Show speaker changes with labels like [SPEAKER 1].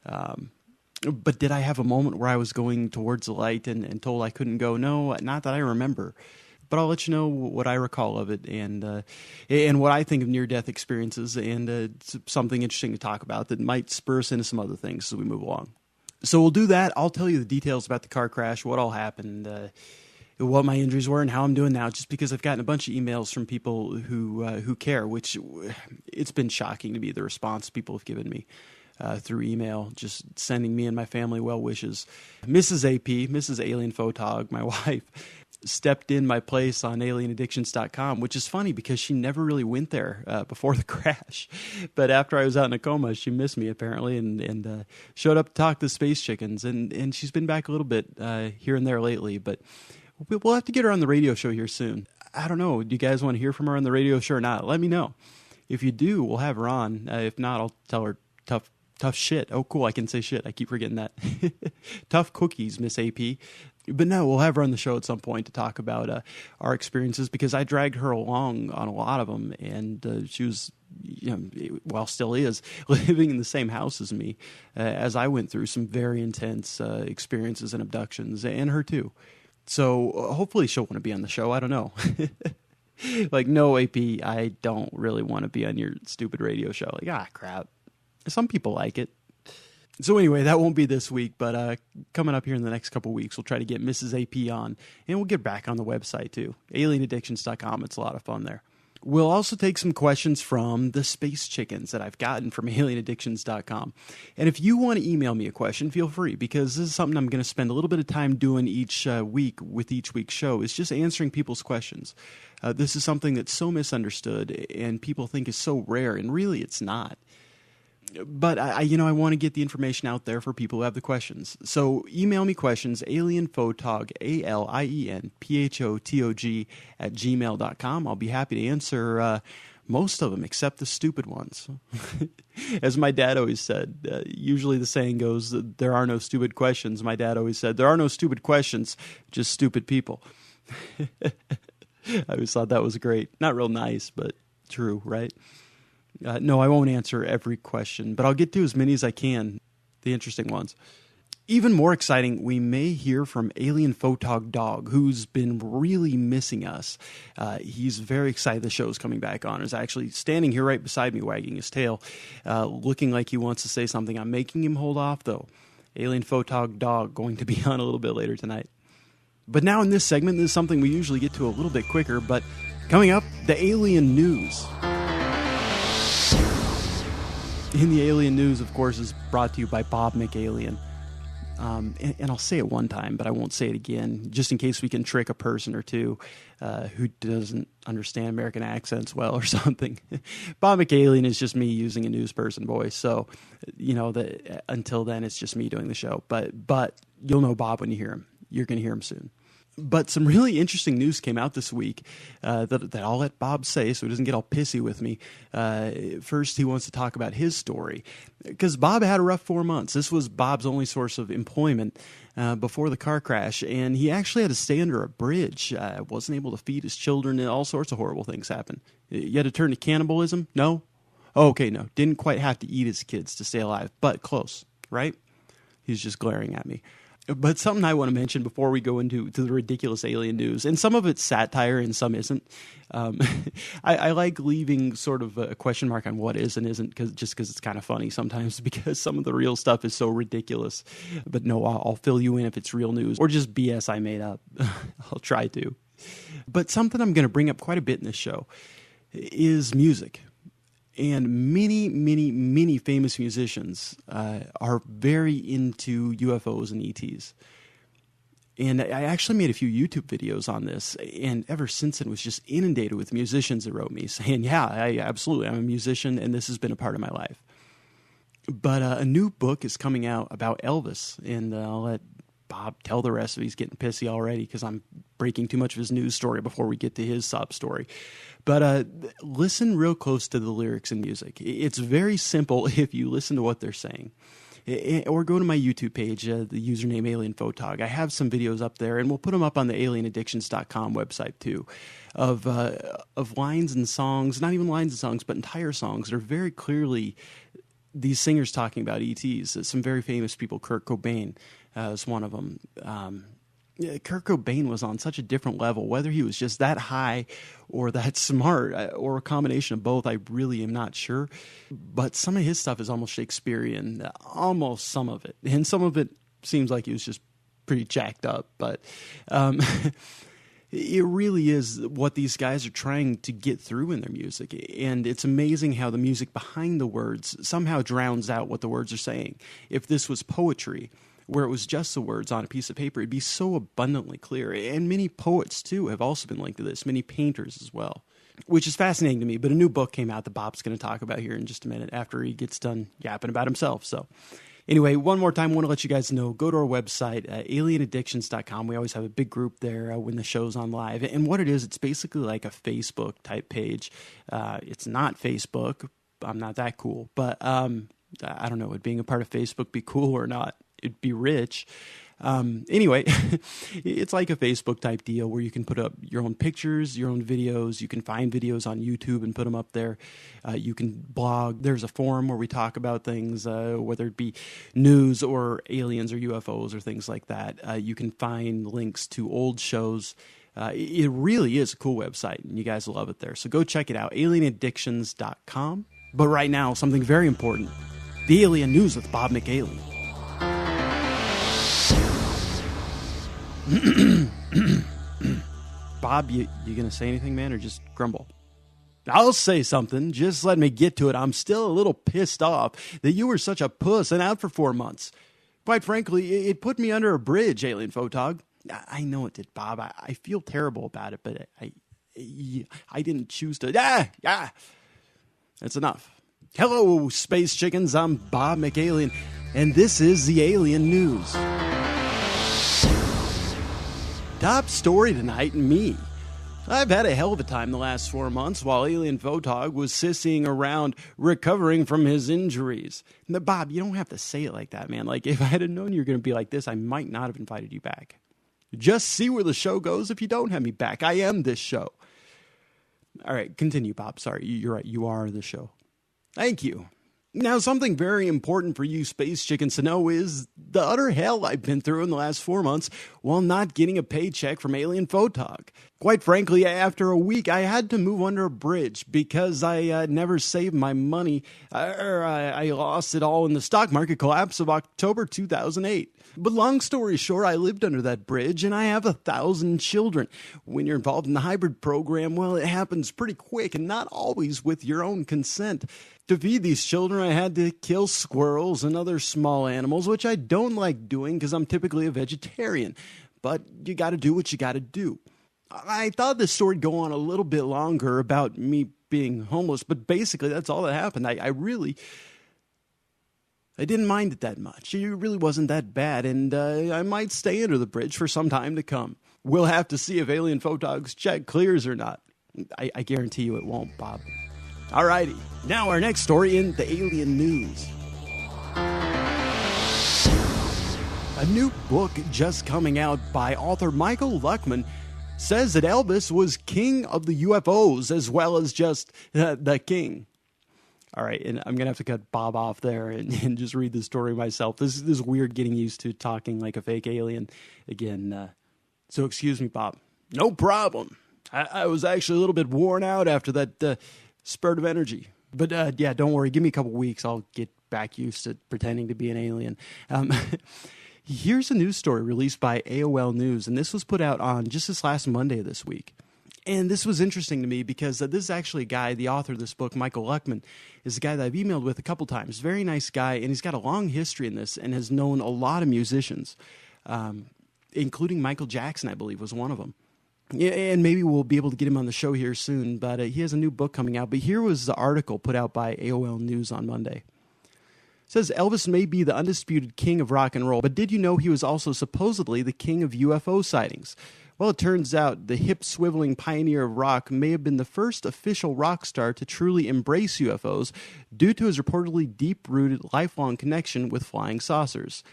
[SPEAKER 1] But did I have a moment where I was going towards the light and told I couldn't go? No, not that I remember. But I'll let you know what I recall of it and what I think of near-death experiences and something interesting to talk about that might spur us into some other things as we move along. So we'll do that. I'll tell you the details about the car crash, what all happened, what my injuries were, and how I'm doing now, just because I've gotten a bunch of emails from people who care, which it's been shocking to me, the response people have given me. Through email, just sending me and my family well wishes. Mrs. AP, Mrs. Alienphotog, my wife, stepped in my place on Alienaddictions.com, which is funny because she never really went there before the crash. But after I was out in a coma, she missed me apparently and showed up to talk to Space Chickens. And she's been back a little bit here and there lately, but we'll have to get her on the radio show here soon. I don't know. Do you guys want to hear from her on the radio show or not? Let me know. If you do, we'll have her on. If not, I'll tell her tough shit. Oh, cool. I can say shit. I keep forgetting that. Tough cookies, Miss AP. But no, we'll have her on the show at some point to talk about our experiences because I dragged her along on a lot of them. And she was, still is, living in the same house as me as I went through some very intense experiences and abductions, and her too. So hopefully she'll want to be on the show. I don't know. Like, no, AP, I don't really want to be on your stupid radio show. Like, crap. Some people like it. So anyway, that won't be this week, but coming up here in the next couple weeks, we'll try to get Mrs. AP on, and we'll get back on the website too, Alienaddictions.com. It's a lot of fun there. We'll also take some questions from the Space Chickens that I've gotten from Alienaddictions.com. And if you want to email me a question, feel free, because this is something I'm going to spend a little bit of time doing each week with each week's show, is just answering people's questions. This is something that's so misunderstood and people think is so rare, and really it's not. But I want to get the information out there for people who have the questions. So email me questions, Alienphotog, ALIENPHOTOG @gmail.com. I'll be happy to answer most of them, except the stupid ones. As my dad always said, usually the saying goes, there are no stupid questions. My dad always said, there are no stupid questions, just stupid people. I always thought that was great. Not real nice, but true, right? No, I won't answer every question, but I'll get to as many as I can, the interesting ones. Even more exciting, we may hear from Alienphotog Dog, who's been really missing us. He's very excited the show's coming back on. He's actually standing here right beside me, wagging his tail, looking like he wants to say something. I'm making him hold off, though. Alienphotog Dog going to be on a little bit later tonight. But now in this segment, this is something we usually get to a little bit quicker, but coming up, the alien news. In the Alien News, of course, is brought to you by Bob McAlien. And I'll say it one time, but I won't say it again, just in case we can trick a person or two who doesn't understand American accents well or something. Bob McAlien is just me using a news person voice. So, until then, it's just me doing the show. But you'll know Bob when you hear him. You're going to hear him soon. But some really interesting news came out this week that I'll let Bob say so he doesn't get all pissy with me. First, he wants to talk about his story because Bob had a rough 4 months. This was Bob's only source of employment before the car crash, and he actually had to stay under a bridge. Wasn't able to feed his children, and all sorts of horrible things happened. You had to turn to cannibalism? No? Oh, okay, no. Didn't quite have to eat his kids to stay alive, but close, right? He's just glaring at me. But something I want to mention before we go into the ridiculous alien news, and some of it's satire and some isn't. I like leaving sort of a question mark on what is and isn't, just because it's kind of funny sometimes, because some of the real stuff is so ridiculous. But no, I'll fill you in if it's real news or just BS I made up. I'll try to. But something I'm going to bring up quite a bit in this show is music. And many, many, many famous musicians are very into UFOs and ETs. And I actually made a few YouTube videos on this, and ever since then was just inundated with musicians that wrote me saying, yeah, I'm a musician, and this has been a part of my life. But a new book is coming out about Elvis, and I'll let Bob tell the rest of it. He's getting pissy already because I'm breaking too much of his news story before we get to his sob story. But listen real close to the lyrics and music. It's very simple if you listen to what they're saying. Or go to my YouTube page, the username Alienphotog. I have some videos up there, and we'll put them up on the Alienaddictions.com website too, of lines and songs, not even lines and songs, but entire songs that are very clearly these singers talking about ETs. Some very famous people, Kurt Cobain is one of them. Kurt Cobain was on such a different level, whether he was just that high or that smart or a combination of both, I really am not sure. But some of his stuff is almost Shakespearean, almost some of it. And some of it seems like he was just pretty jacked up. But it really is what these guys are trying to get through in their music. And it's amazing how the music behind the words somehow drowns out what the words are saying. If this was poetry, where it was just the words on a piece of paper, it'd be so abundantly clear. And many poets, too, have also been linked to this, many painters as well, which is fascinating to me. But a new book came out that Bob's going to talk about here in just a minute after he gets done yapping about himself. So anyway, one more time, I want to let you guys know, go to our website, alienaddictions.com. We always have a big group there when the show's on live. And what it is, it's basically like a Facebook-type page. It's not Facebook. I'm not that cool. But I don't know, would being a part of Facebook be cool or not? It'd be rich. Anyway, it's like a Facebook type deal where you can put up your own pictures, your own videos. You can find videos on YouTube and put them up there. You can blog. There's a forum where we talk about things, whether it be news or aliens or UFOs or things like that. You can find links to old shows. It really is a cool website, and you guys will love it there. So go check it out, alienaddictions.com. But right now, something very important, the Alien News with Bob McAlien. Bob, you gonna say anything, man, or just grumble? I'll say something. Just let me get to it. I'm still a little pissed off that you were such a puss and out for 4 months. Quite frankly, it put me under a bridge, Alienphotog. I know it did, Bob. I feel terrible about it, but I didn't choose to. That's enough. Hello, space chickens. I'm Bob McAlien, and this is the Alien News. Top story tonight, me. I've had a hell of a time the last 4 months while Alienphotog was sissying around recovering from his injuries. But Bob, you don't have to say it like that, man. Like, if I had known you were going to be like this, I might not have invited you back. Just see where the show goes if you don't have me back. I am this show. All right, continue, Bob. Sorry, you're right. You are the show. Thank you. Now, something very important for you space chickens to know is the utter hell I've been through in the last 4 months while not getting a paycheck from Alienphotog. Quite frankly, after a week, I had to move under a bridge because I never saved my money. I lost it all in the stock market collapse of October 2008. But long story short, I lived under that bridge and I have 1,000 children. When you're involved in the hybrid program, well, it happens pretty quick and not always with your own consent. To feed these children, I had to kill squirrels and other small animals, which I don't like doing because I'm typically a vegetarian. But you got to do what you got to do. I thought this story would go on a little bit longer about me being homeless, but basically that's all that happened. I didn't mind it that much. It really wasn't that bad, and I might stay under the bridge for some time to come. We'll have to see if Alienphotog's check clears or not. I guarantee you it won't, Bob. Alrighty, now our next story in the Alien News. A new book just coming out by author Michael Luckman says that Elvis was king of the UFOs as well as just the king. All right, and I'm going to have to cut Bob off there and just read the story myself. This is weird getting used to talking like a fake alien again. So excuse me, Bob. No problem. I was actually a little bit worn out after that spurt of energy. But yeah, don't worry. Give me a couple weeks. I'll get back used to pretending to be an alien. Here's a news story released by AOL News, and this was put out on just this last Monday of this week. And this was interesting to me because this is actually a guy, the author of this book, Michael Luckman, is a guy that I've emailed with a couple times. Very nice guy, and he's got a long history in this and has known a lot of musicians, including Michael Jackson, I believe, was one of them. Yeah, and maybe we'll be able to get him on the show here soon, but he has a new book coming out. But here was the article put out by AOL News on Monday. It says, Elvis may be the undisputed king of rock and roll, but did you know he was also supposedly the king of UFO sightings? Well, it turns out the hip-swiveling pioneer of rock may have been the first official rock star to truly embrace UFOs due to his reportedly deep-rooted, lifelong connection with flying saucers.